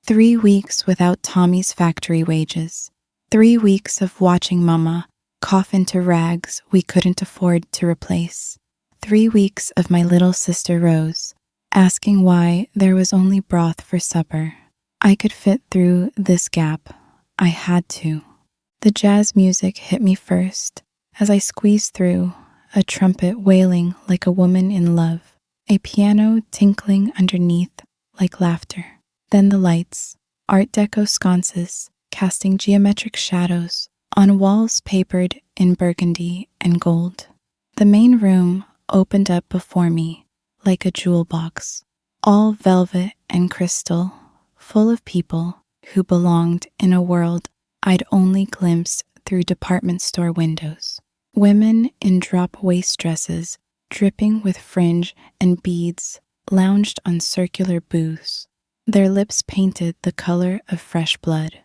3 weeks without Tommy's factory wages. 3 weeks of watching Mama cough into rags we couldn't afford to replace. 3 weeks of my little sister Rose asking why there was only broth for supper. I could fit through this gap. I had to. The jazz music hit me first as I squeezed through, a trumpet wailing like a woman in love, a piano tinkling underneath like laughter. Then the lights, Art Deco sconces casting geometric shadows on walls papered in burgundy and gold. The main room opened up before me like a jewel box, all velvet and crystal, full of people who belonged in a world I'd only glimpsed through department store windows. Women in drop waist dresses, dripping with fringe and beads, lounged on circular booths, their lips painted the color of fresh blood.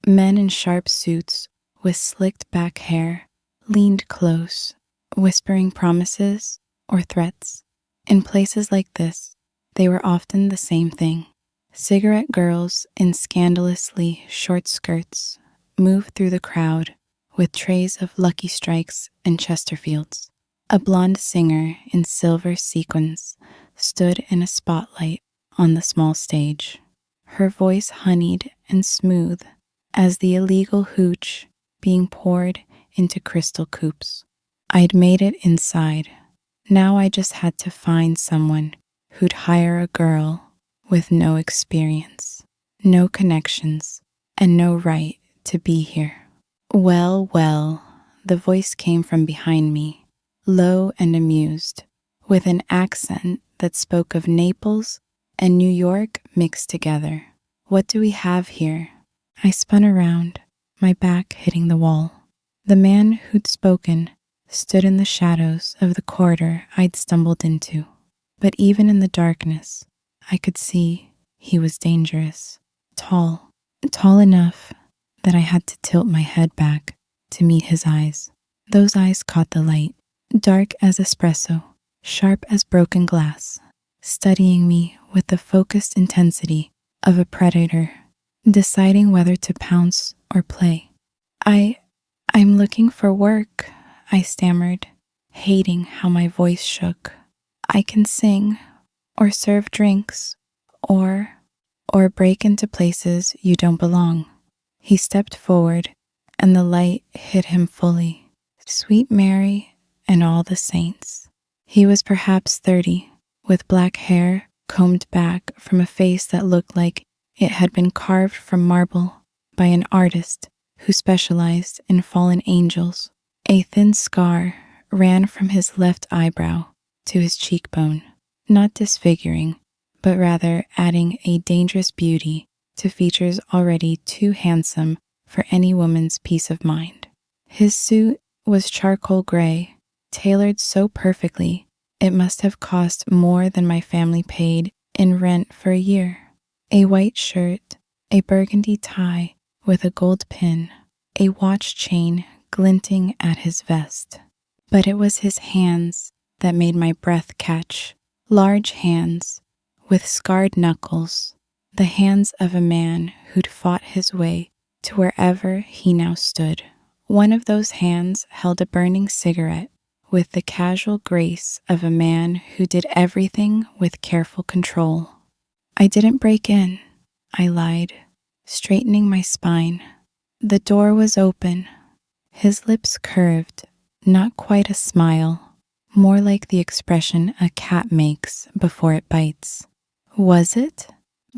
Men in sharp suits with slicked back hair leaned close, whispering promises or threats. In places like this, they were often the same thing. Cigarette girls in scandalously short skirts moved through the crowd with trays of Lucky Strikes and Chesterfields. A blonde singer in silver sequins stood in a spotlight on the small stage, her voice honeyed and smooth as the illegal hooch being poured into crystal coupes. I'd made it inside. Now I just had to find someone who'd hire a girl with no experience, no connections, and no right to be here. "Well, well," the voice came from behind me, low and amused, with an accent that spoke of Naples and New York mixed together. "What do we have here?" I spun around, my back hitting the wall. The man who'd spoken stood in the shadows of the corridor I'd stumbled into. But even in the darkness, I could see he was dangerous. Tall enough that I had to tilt my head back to meet his eyes. Those eyes caught the light, dark as espresso, sharp as broken glass, studying me with the focused intensity of a predator, deciding whether to pounce or play. I'm looking for work," I stammered, hating how my voice shook. "I can sing, or serve drinks, or break into places you don't belong." He stepped forward, and the light hit him fully. Sweet Mary and all the saints. He was perhaps 30, with black hair combed back from a face that looked like it had been carved from marble by an artist who specialized in fallen angels. A thin scar ran from his left eyebrow to his cheekbone, not disfiguring, but rather adding a dangerous beauty to features already too handsome for any woman's peace of mind. His suit was charcoal gray, tailored so perfectly it must have cost more than my family paid in rent for a year. A white shirt, a burgundy tie with a gold pin, a watch chain glinting at his vest. But it was his hands that made my breath catch. Large hands with scarred knuckles, the hands of a man who'd fought his way to wherever he now stood, One of those hands held a burning cigarette with the casual grace of a man who did everything with careful control. I didn't break in, I lied, straightening my spine. The door was open. His lips curved, not quite a smile, more like the expression a cat makes before it bites. Was it?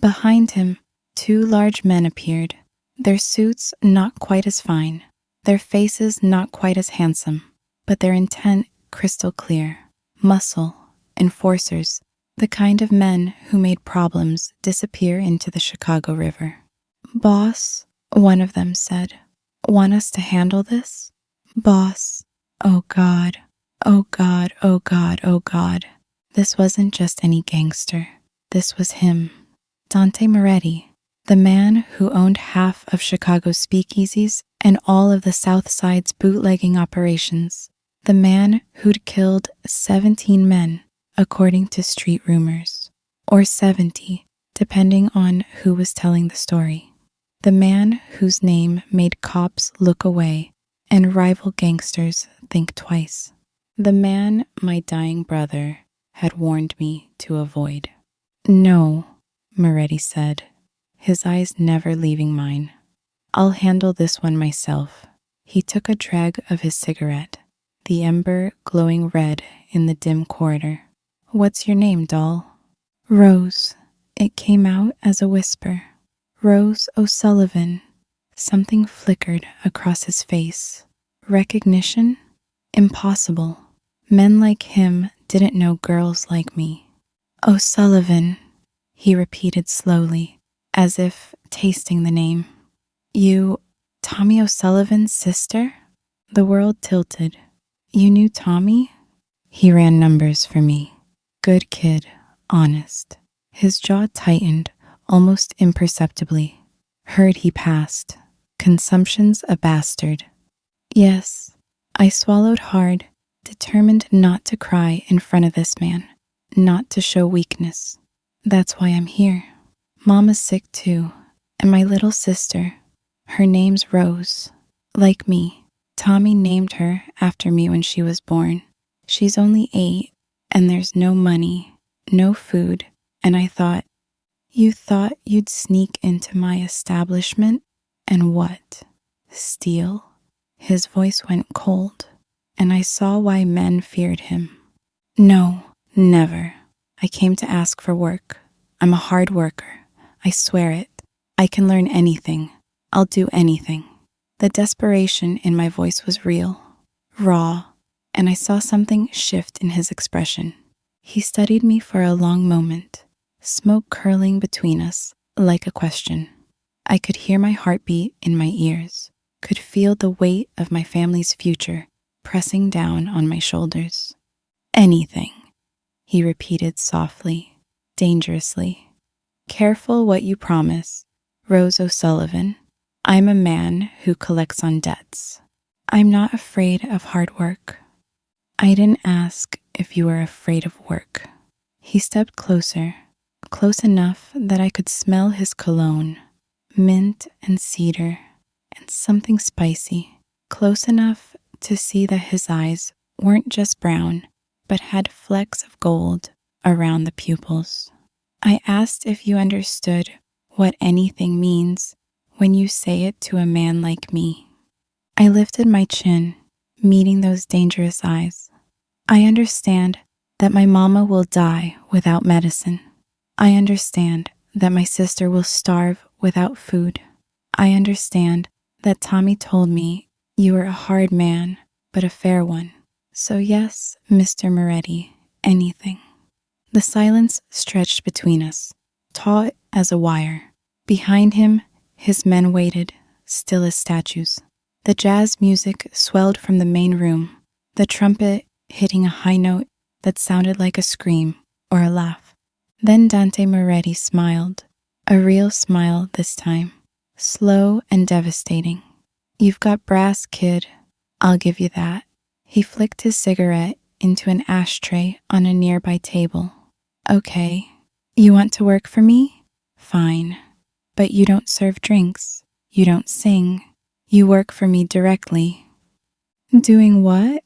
Behind him, two large men appeared, their suits not quite as fine, their faces not quite as handsome, but their intent crystal clear. Muscle, enforcers, the kind of men who made problems disappear into the Chicago River. "Boss," one of them said, "want us to handle this?" "Boss, oh God, oh God, oh God, oh God." This wasn't just any gangster. This was him, Dante Moretti, the man who owned half of Chicago's speakeasies and all of the South Side's bootlegging operations. The man who'd killed 17 men, according to street rumors, or 70, depending on who was telling the story. The man whose name made cops look away and rival gangsters think twice. The man my dying brother had warned me to avoid. "No," Moretti said, his eyes never leaving mine. "I'll handle this one myself." He took a drag of his cigarette, the ember glowing red in the dim corridor. "What's your name, doll?" "Rose." It came out as a whisper. "Rose O'Sullivan." Something flickered across his face. Recognition? Impossible. Men like him didn't know girls like me. "O'Sullivan," he repeated slowly, as if tasting the name. "You, Tommy O'Sullivan's sister?" The world tilted. "You knew Tommy?" He ran numbers for me. Good kid, honest. His jaw tightened, almost imperceptibly. Heard he passed. Consumption's a bastard. Yes, I swallowed hard, determined not to cry in front of this man, not to show weakness. That's why I'm here. Mama's sick too, and my little sister, her name's Rose. Like me, Tommy named her after me when she was born. She's only 8, and there's no money, no food, and I thought, you thought you'd sneak into my establishment and what? Steal? His voice went cold, and I saw why men feared him. No, never. I came to ask for work. I'm a hard worker. I swear it. I can learn anything. I'll do anything. The desperation in my voice was real, raw, and I saw something shift in his expression. He studied me for a long moment, smoke curling between us like a question. I could hear my heartbeat in my ears, could feel the weight of my family's future pressing down on my shoulders. "Anything," he repeated softly, dangerously. "Careful what you promise, Rose O'Sullivan. I'm a man who collects on debts. I'm not afraid of hard work." "I didn't ask if you were afraid of work." He stepped closer, close enough that I could smell his cologne, mint and cedar, and something spicy, close enough to see that his eyes weren't just brown, but had flecks of gold around the pupils. "I asked if you understood what anything means when you say it to a man like me." I lifted my chin, meeting those dangerous eyes. "I understand that my mama will die without medicine. I understand that my sister will starve without food. I understand that Tommy told me you were a hard man, but a fair one. So yes, Mr. Moretti, anything." The silence stretched between us, taut as a wire. Behind him, his men waited, still as statues. The jazz music swelled from the main room, the trumpet hitting a high note that sounded like a scream or a laugh. Then Dante Moretti smiled, a real smile this time, slow and devastating. "You've got brass, kid. I'll give you that." He flicked his cigarette into an ashtray on a nearby table. "Okay, you want to work for me? Fine. But you don't serve drinks. You don't sing. You work for me directly." "Doing what?"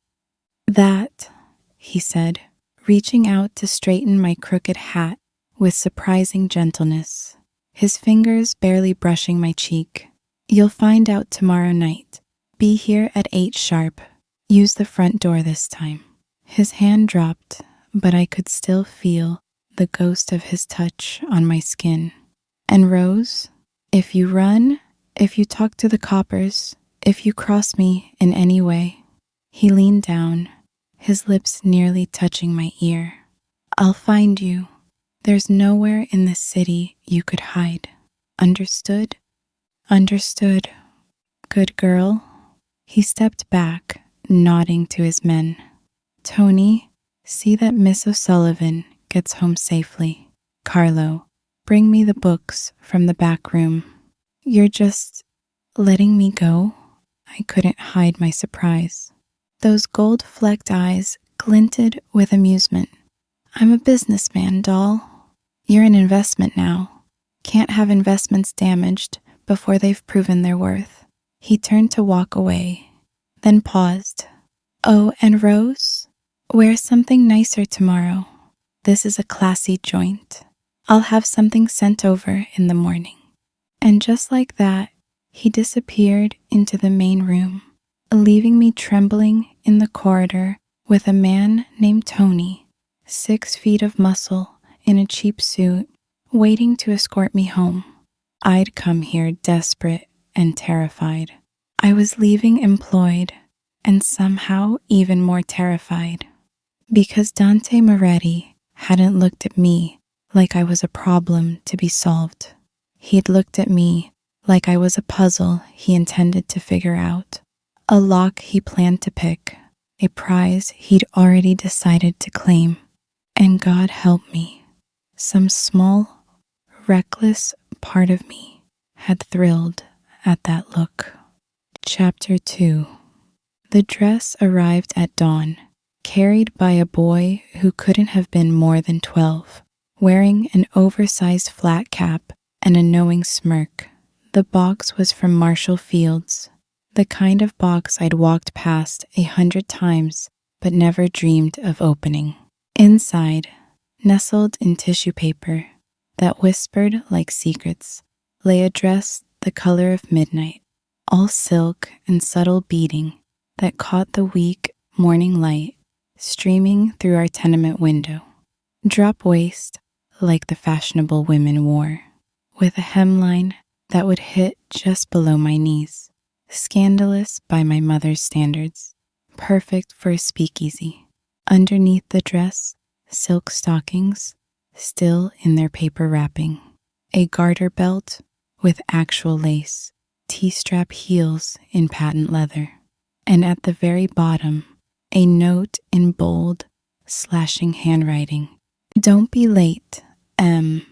"That," he said, reaching out to straighten my crooked hat with surprising gentleness, his fingers barely brushing my cheek. "You'll find out tomorrow night. Be here at 8 sharp. Use the front door this time." His hand dropped, but I could still feel the ghost of his touch on my skin. "And Rose, if you run, if you talk to the coppers, if you cross me in any way." He leaned down, his lips nearly touching my ear. "I'll find you. There's nowhere in this city you could hide. Understood?" "Understood. Good girl." He stepped back, nodding to his men. "Tony, see that Miss O'Sullivan gets home safely. Carlo, bring me the books from the back room." "You're just letting me go?" I couldn't hide my surprise. Those gold-flecked eyes glinted with amusement. "I'm a businessman, doll. You're an investment now. Can't have investments damaged before they've proven their worth." He turned to walk away, then paused. "Oh, and Rose, wear something nicer tomorrow. This is a classy joint. I'll have something sent over in the morning." And just like that, he disappeared into the main room, leaving me trembling in the corridor with a man named Tony, 6 feet of muscle in a cheap suit, waiting to escort me home. I'd come here desperate and terrified. I was leaving employed and somehow even more terrified, because Dante Moretti hadn't looked at me like I was a problem to be solved. He'd looked at me like I was a puzzle he intended to figure out, a lock he planned to pick, a prize he'd already decided to claim. And God help me, some small, reckless part of me had thrilled at that look. Chapter 2. The dress arrived at dawn, carried by a boy who couldn't have been more than 12, wearing an oversized flat cap and a knowing smirk. The box was from Marshall Fields, the kind of box I'd walked past 100 times but never dreamed of opening. Inside, nestled in tissue paper that whispered like secrets, lay a dress the color of midnight, all silk and subtle beading that caught the weak morning light streaming through our tenement window. Drop waist like the fashionable women wore, with a hemline that would hit just below my knees. Scandalous by my mother's standards, perfect for a speakeasy. Underneath the dress, silk stockings, still in their paper wrapping. A garter belt with actual lace, T-strap heels in patent leather. And at the very bottom, a note in bold, slashing handwriting. "Don't be late, M."